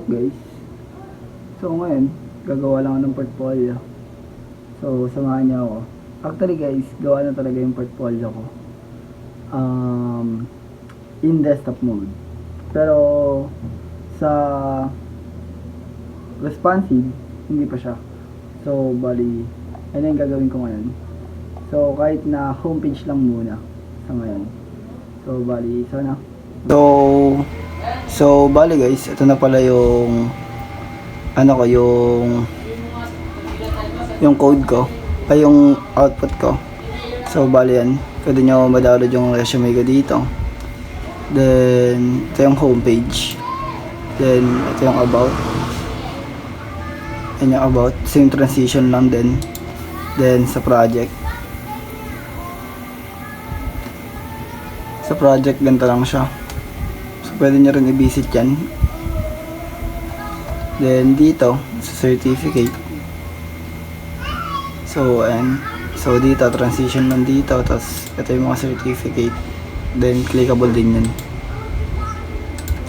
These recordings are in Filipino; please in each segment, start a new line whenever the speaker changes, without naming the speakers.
up guys? So ngayon, gagawa lang ako ng portfolio. So samahan niyo ako. Actually guys, gawa na talaga yung portfolio ko. In desktop mode. Pero sa responsive, hindi pa siya. So bali, ano yung gagawin ko ngayon? So kahit na homepage lang muna sa ngayon. So bali, sana. So bali guys, ito na pala yung yung code ko ay yung output ko. So bali yan, pwede nyo ma-download yung resume ko dito. Then ito yung homepage. Then ito yung about. Yan yung about, same transition lang din. Then sa project, ganito lang siya. So pwede nyo rin i-visit yan. Then dito sa certificate, so and so dito transition lang dito, tapos ito yung mga certificate, then clickable din yan.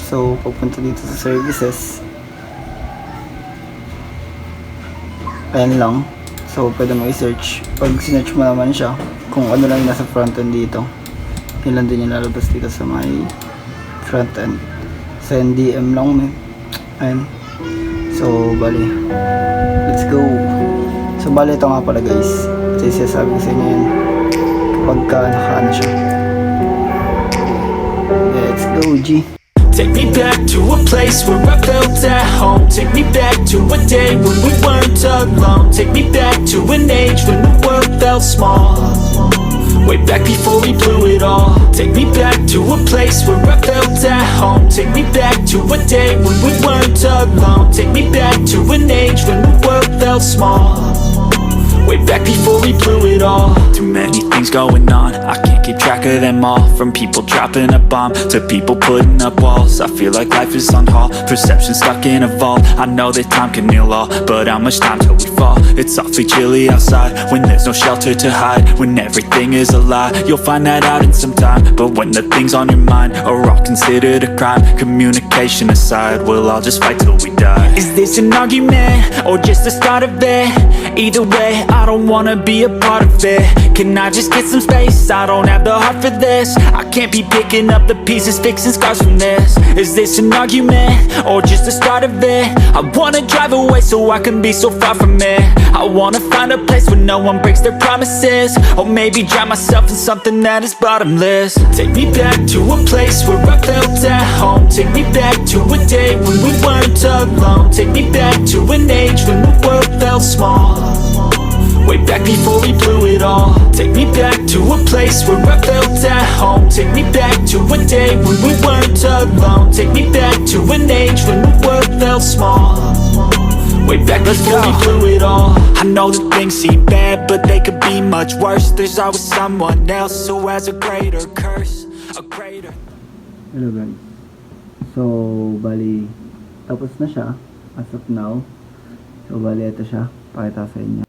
So pupunta dito sa services, ayan lang. So pwede mo i-search. Pag sinearch mo naman siya, kung ano lang yung nasa frontend dito, yun lang din yung lalabas dito sa my frontend. Send DM lang may. Ayan. So bali, let's go. So bali, ito nga pala guys, ito yung sinasabi ko sa inyo yan kapag nakaano siya. Let's go G.
Take me back to a place where I felt at home. Take me back to a day when we weren't alone. Take me back to an age when the world felt small. Way back before we blew it all. Take me back to a place where I felt at home. Take me back to a day when we weren't alone. Take me back to an age when the world felt small. Way back before we blew it all. Too many things going on, I can't keep track of them all. From people dropping a bomb to people putting up walls. I feel like life is on hold, perception stuck in a vault. I know that time can heal all, but how much time till we fall? It's awfully chilly outside when there's no shelter to hide. When everything is a lie, you'll find that out in some time. But when the things on your mind are all considered a crime, communication aside, we'll all just fight till we die. Is this an argument or just the start of it? Either way, I don't wanna be a part of it. Can I just get some space? I don't have the heart for this. I can't be picking up the pieces, fixing scars from this. Is this an argument or just the start of it? I wanna drive away so I can be so far from it. I wanna find a place where no one breaks their promises. Or maybe drown myself in something that is bottomless. Take me back to a place where I felt at home. Take me back to a day when we weren't alone. Take me back to an age when the world felt small. Way back before we blew it all. Take me back to a place where I felt at home. Take me back to a day when we weren't alone. Take me back to an age when the world felt small. Way back before we blew it all. I know that things seem bad, but they could be much worse. There's always someone else who has a greater curse, a greater.
Hello guys. So bali, tapos na siya as of now. So bali, ito siya, pakita sa inyo.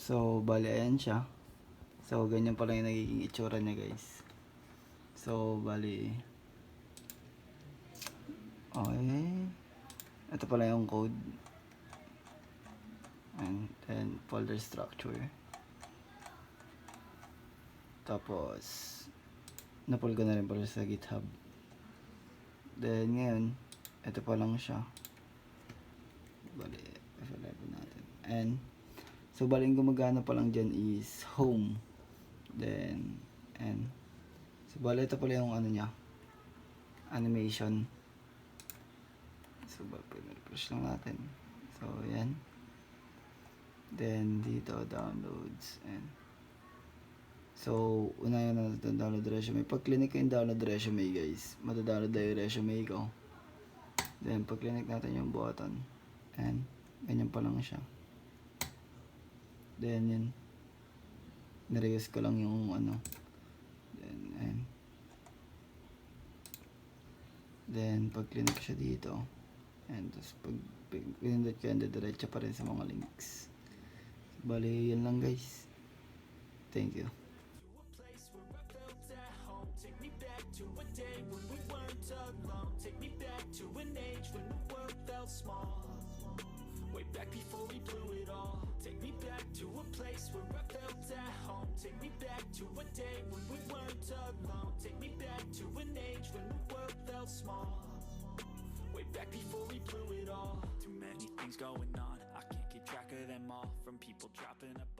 So, bali, ayan siya. So, ganyan pala yung nagiging itsura niya, guys. So, bali. Okay. Ito pala yung code. And then, folder structure. Tapos, na-pull ko na rin pala sa GitHub. Then, ngayon, ito pa lang siya. Bali, F11 natin. And, so bali yung gumagana pa lang dyan is home. Then, and so bali ito pala yung ano niya, animation. So bali, refresh lang natin. So yan. Then dito downloads. And so unahin na natin download resume. Pag clinic ko yung download resume guys, madadownload na yung resume ko. Then pag clinic natin yung button, and ganyan pa lang siya. Then yun, nireyos ko lang yung ano. Then pag clinic siya dito, and tapos pag pinindot ko yan, diretso pa rin sa mga links. Bali yun lang guys. Thank you. Take me back to an age when the world felt
felt small. Way back before we blew it all. Take me back to a place where I felt at home. Take me back to a day when we weren't alone. Take me back to an age when the world felt small. Way back before we blew it all. Too many things going on, I can't keep track of them all. From people dropping a